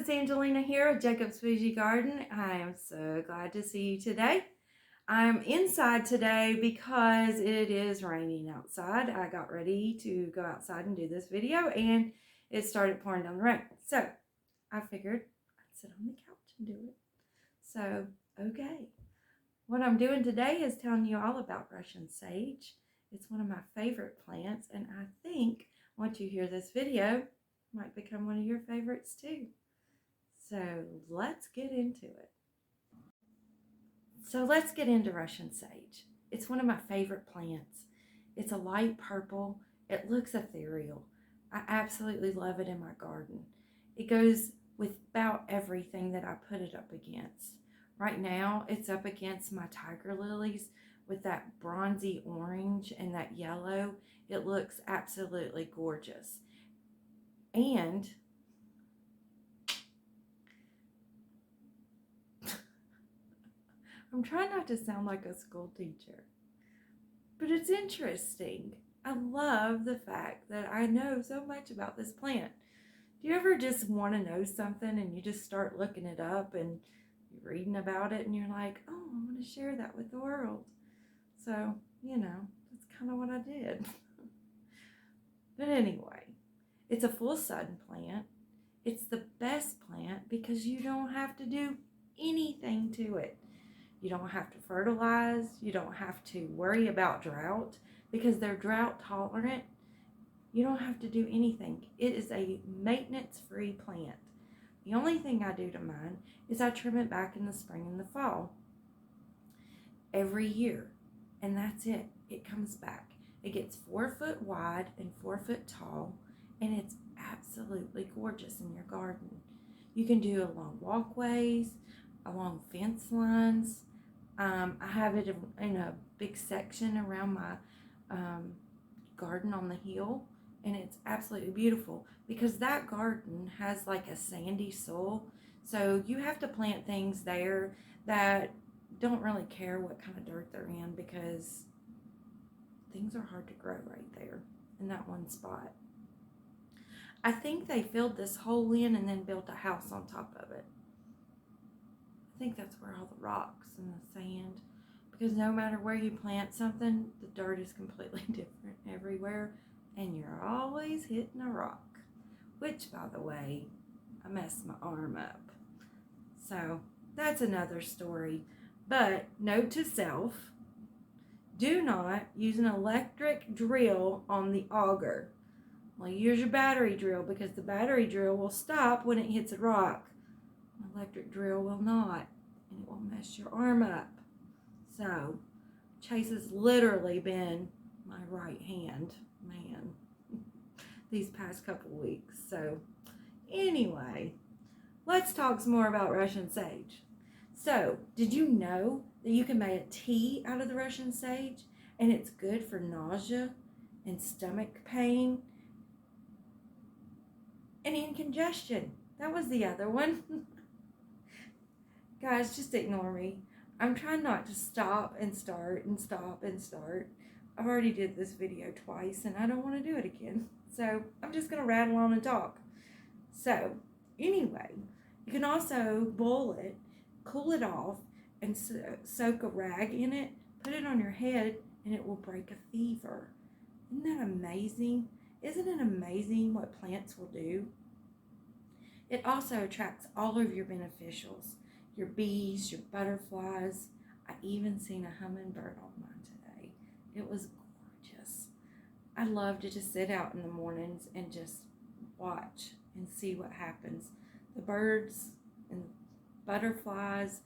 it's Angelina here at Jacob's Boujee Garden. I am so glad to see you today. I'm inside today because it is raining outside. I got ready to go outside and do this video and it started pouring down the rain. So I figured I'd sit on the couch and do it. So, okay. What I'm doing today is telling you all about Russian sage. It's one of my favorite plants, and I think once you hear this video, it might become one of your favorites too. So let's get into it. So let's get into Russian sage. It's one of my favorite plants. It's a light purple. It looks ethereal. I absolutely love it in my garden. It goes with about everything that I put it up against. Right now, it's up against my tiger lilies with that bronzy orange and that yellow. It looks absolutely gorgeous. And I'm trying not to sound like a school teacher, but it's interesting. I love the fact that I know so much about this plant. Do you ever just want to know something and you just start looking it up and you're reading about it and you're like, oh, I want to share that with the world? So, that's kind of what I did. But anyway, it's a full sun plant. It's the best plant because you don't have to do anything to it. You don't have to fertilize. You don't have to worry about drought because they're drought tolerant. You don't have to do anything. It is a maintenance-free plant. The only thing I do to mine is I trim it back in the spring and the fall every year. And that's it. It comes back. It gets 4 foot wide and 4 foot tall. And it's absolutely gorgeous in your garden. You can do along walkways, along fence lines. I have it in a big section around my garden on the hill, and it's absolutely beautiful because that garden has like a sandy soil, so you have to plant things there that don't really care what kind of dirt they're in because things are hard to grow right there in that one spot. I think they filled this hole in and then built a house on top of it. I think that's where all the rocks and the sand, because no matter where you plant something, the dirt is completely different everywhere, and you're always hitting a rock, which, by the way, I messed my arm up. So that's another story. But note to self, do not use an electric drill on the auger. Well, use your battery drill because the battery drill will stop when it hits a rock. An electric drill will not, and it will mess your arm up. So, Chase has literally been my right hand man these past couple weeks. So, anyway, let's talk some more about Russian sage. So, did you know that you can make a tea out of the Russian sage? And it's good for nausea and stomach pain and indigestion. That was the other one. Guys, just ignore me. I'm trying not to stop and start and stop and start. I've already did this video twice and I don't want to do it again. So I'm just going to rattle on and talk. So anyway, you can also boil it, cool it off, and soak a rag in it, put it on your head, and it will break a fever. Isn't that amazing? Isn't it amazing what plants will do? It also attracts all of your beneficials. Your bees, your butterflies. I even seen a hummingbird on mine today. It was gorgeous. I love to just sit out in the mornings and just watch and see what happens. The birds and butterflies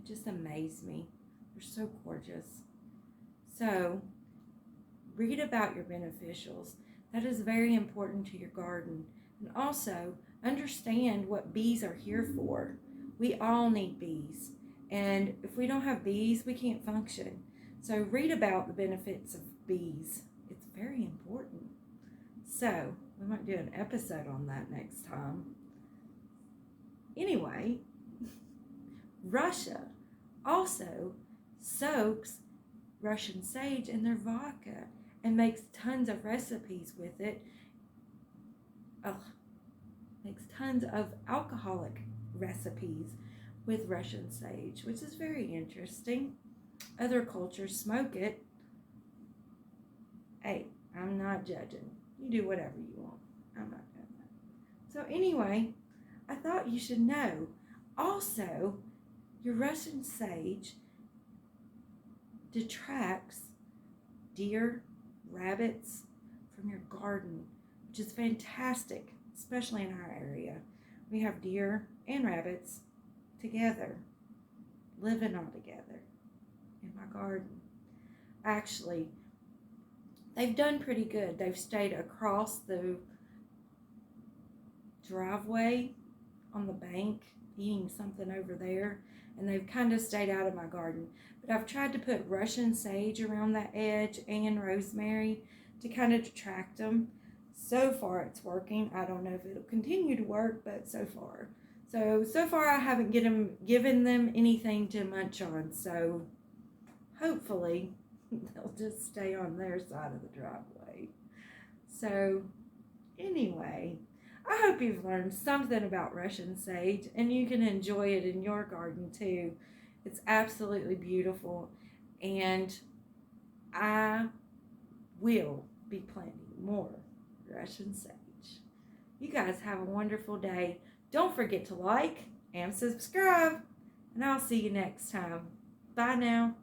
just amaze me. They're so gorgeous. So, read about your beneficials. That is very important to your garden. And also, understand what bees are here for. We all need bees, and if we don't have bees, we can't function. So read about the benefits of bees. It's very important. So we might do an episode on that next time. Anyway, Russia also soaks Russian sage in their vodka and makes tons of recipes with it. Oh, makes tons of alcoholic recipes with Russian sage, which is very interesting. Other cultures smoke it. Hey, I'm not judging. You do whatever you want. I'm not doing that. So anyway, I thought you should know. Also, your Russian sage detracts deer, rabbits from your garden, which is fantastic, especially in our area. We have deer and rabbits together, living all together in my garden. Actually, they've done pretty good. They've stayed across the driveway on the bank, eating something over there, and they've kind of stayed out of my garden. But I've tried to put Russian sage around that edge and rosemary to kind of detract them. So far it's working. I don't know if it'll continue to work, but so far. So far I haven't given them anything to munch on, so hopefully they'll just stay on their side of the driveway. So anyway, I hope you've learned something about Russian sage and you can enjoy it in your garden too. It's absolutely beautiful, and I will be planting more Russian sage. You guys have a wonderful day. Don't forget to like and subscribe, and I'll see you next time. Bye now.